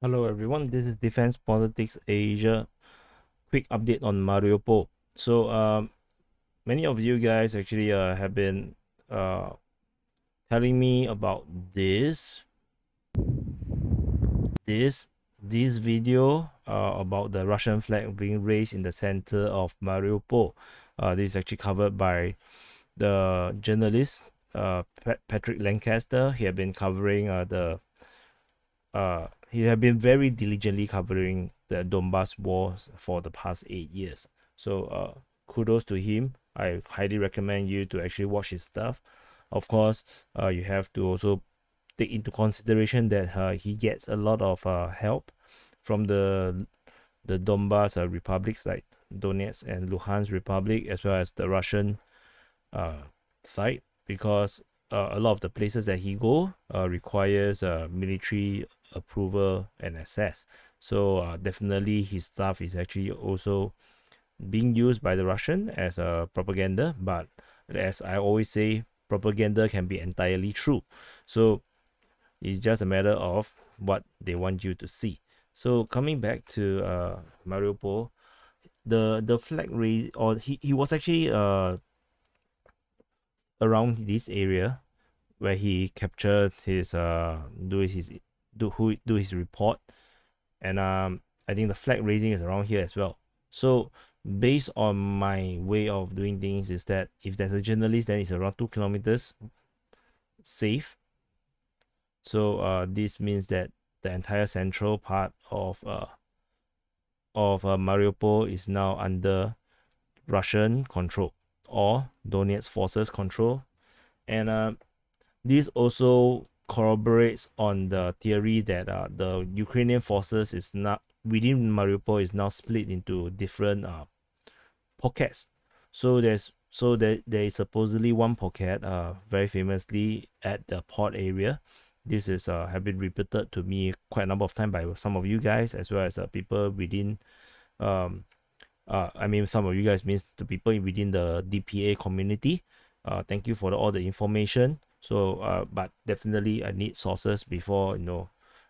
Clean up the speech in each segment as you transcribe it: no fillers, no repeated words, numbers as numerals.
Hello everyone, this is Defense Politics Asia. Quick update on Mariupol. So many of you guys actually have been uh, telling me about this this this video about the Russian flag being raised in the center of Mariupol. This is actually covered by the journalist Patrick Lancaster. He had been covering he had been very diligently covering the Donbass wars for the past 8 years. So kudos to him. I highly recommend you to actually watch his stuff. Of course, you have to also take into consideration that he gets a lot of help from the Donbass republics like Donetsk and Luhansk Republic, as well as the Russian side, because a lot of the places that he go requires military approval and access. So definitely his stuff is actually also being used by the Russian as a propaganda. But as I always say, propaganda can be entirely true. So it's just a matter of what they want you to see. So coming back to Mariupol, the flag raise, or he was actually around this area where he captured his do his report. And I think the flag raising is around here as well. So based on my way of doing things is that if there's a journalist, then it's around 2 kilometers safe. So this means that the entire central part of Mariupol is now under Russian control or Donetsk forces control. And this also corroborates on the theory that the Ukrainian forces is not within Mariupol is now split into different pockets. So there is supposedly one pocket, very famously at the port area. This is have been repeated to me quite a number of times by some of you guys, as well as people within um I mean, some of you guys means the people within the DPA community. Thank you for all the information. So, but definitely I need sources before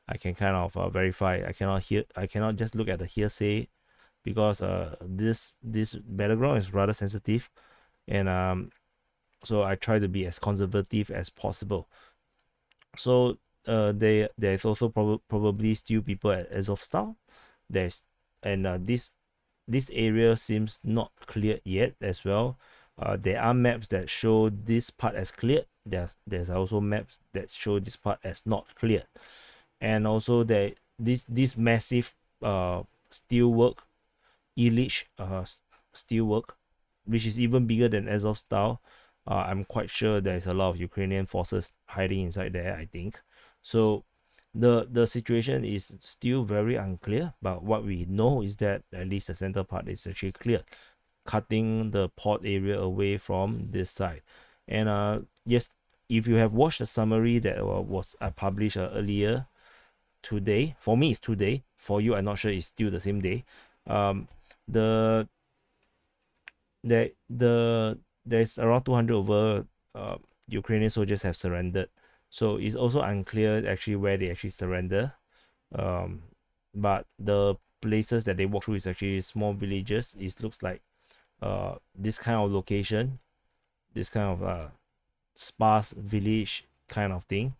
I can kind of verify. I cannot just look at the hearsay, because this battleground is rather sensitive, and so I try to be as conservative as possible. So, there's also probably still people at Azovstal. There's and this area seems not cleared yet as well. There are maps that show this part as cleared. There's also maps that show this part as not cleared. And also this massive steelwork, Illich steelwork, which is even bigger than Azovstal. I'm quite sure there's a lot of Ukrainian forces hiding inside there, I think. So the situation is still very unclear, but what we know is that at least the center part is actually clear, cutting the port area away from this side. And yes, if you have watched the summary that was published earlier today, for me it's today, for you I'm not sure it's still the same day. The there's around 200 over Ukrainian soldiers have surrendered. So it's also unclear actually where they actually surrender. Um, but the places that they walk through is actually small villages. It looks like this kind of location, this kind of sparse village kind of thing,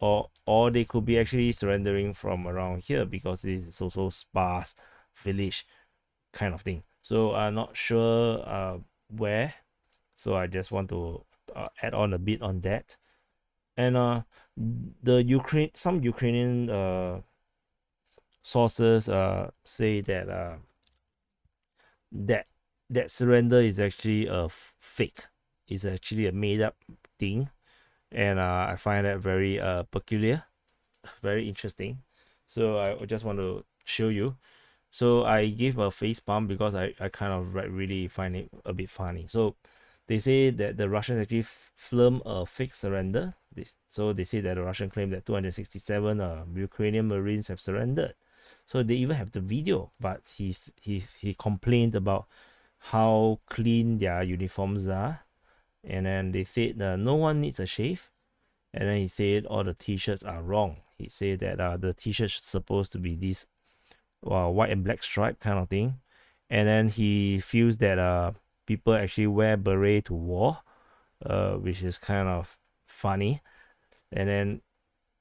or they could be actually surrendering from around here, because this is also sparse village kind of thing. So I'm not sure where. So I just want to add on a bit on that. And some Ukrainian sources say that that that surrender is actually a fake. It's actually a made up thing, and I find that very peculiar, very interesting. So I just want to show you. So I gave a face palm because I kind of really find it a bit funny. So they say that the Russians actually filmed a fake surrender. So they say that the Russian claim that 267 Ukrainian Marines have surrendered. So they even have the video, but he complained about how clean their uniforms are, and then they said no one needs a shave, and then he said all the t-shirts are wrong. He said that the t-shirt supposed to be this white and black stripe kind of thing, and then he feels that people actually wear beret to war, which is kind of funny. And then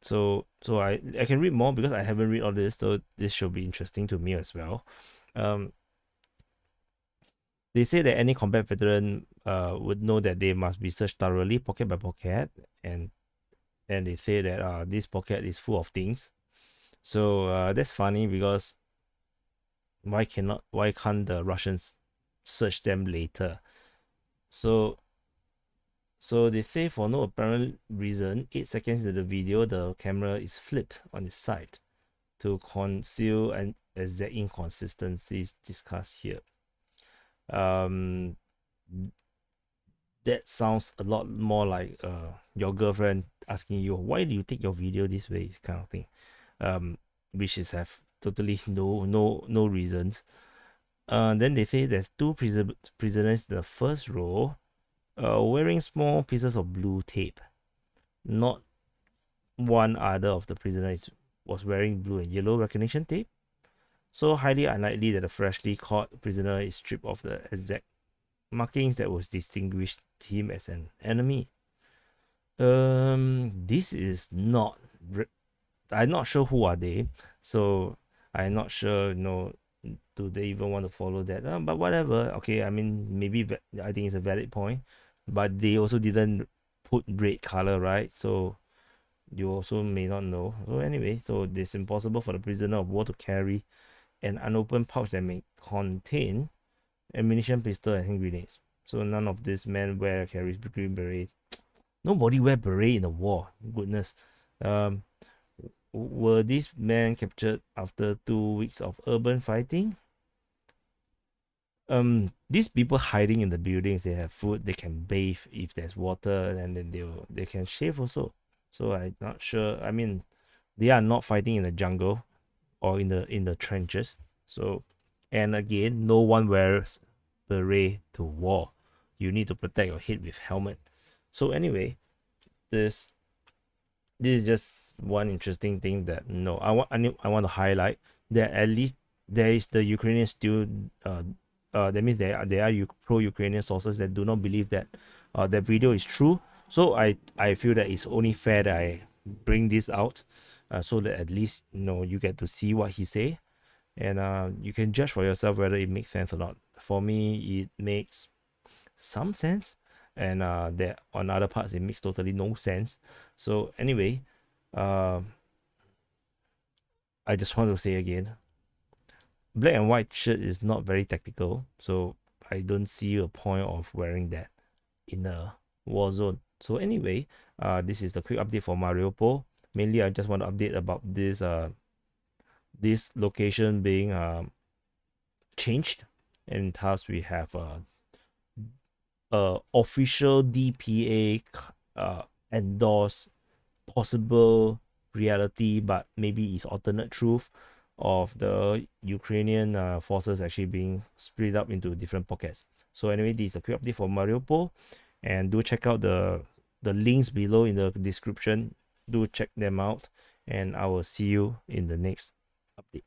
I can read more because I haven't read all this, so this should be interesting to me as well. They say that any combat veteran would know that they must be searched thoroughly, pocket by pocket, and they say that this pocket is full of things. So that's funny because why can't the Russians search them later? So they say for no apparent reason, 8 seconds into the video, the camera is flipped on its side to conceal and exact inconsistencies discussed here. That sounds a lot more like your girlfriend asking you, why do you take your video this way, kind of thing. Which is have totally no reasons. Then they say there's two prisoners in the first row wearing small pieces of blue tape. Not one other of the prisoners was wearing blue and yellow recognition tape. So highly unlikely that the freshly caught prisoner is stripped of the exact markings that was distinguished him as an enemy. This is not. I'm not sure who are they, so I'm not sure. Do they even want to follow that? But whatever. Okay, I mean, maybe I think it's a valid point, but they also didn't put red color, right? So you also may not know. So anyway, so it's impossible for the prisoner of war to carry an unopened pouch that may contain ammunition, pistol, and hand grenades. So none of these men carries green beret. Nobody wear beret in the war. Goodness. Were these men captured after 2 weeks of urban fighting? These people hiding in the buildings, they have food, they can bathe if there's water, and then they can shave also. So I'm not sure. I mean, they are not fighting in the jungle or in the trenches. So, and again, no one wears beret to war. You need to protect your head with helmet. So anyway, this is just one interesting thing that I want to highlight, that at least there is the Ukrainian still that means there are pro-Ukrainian sources that do not believe that that video is true. So I feel that it's only fair that I bring this out, so that at least you get to see what he say, and you can judge for yourself whether it makes sense or not. For me, it makes some sense, and that on other parts it makes totally no sense. So anyway, I just want to say again, black and white shirt is not very tactical, so I don't see a point of wearing that in a war zone. So anyway, this is the quick update for Mariupol. Mainly, I just want to update about this location being changed, and thus we have official DPA endorsed possible reality, but maybe it's alternate truth of the Ukrainian forces actually being split up into different pockets. So anyway, this is a quick update for Mariupol, and do check out the links below in the description. Do check them out, and I will see you in the next update.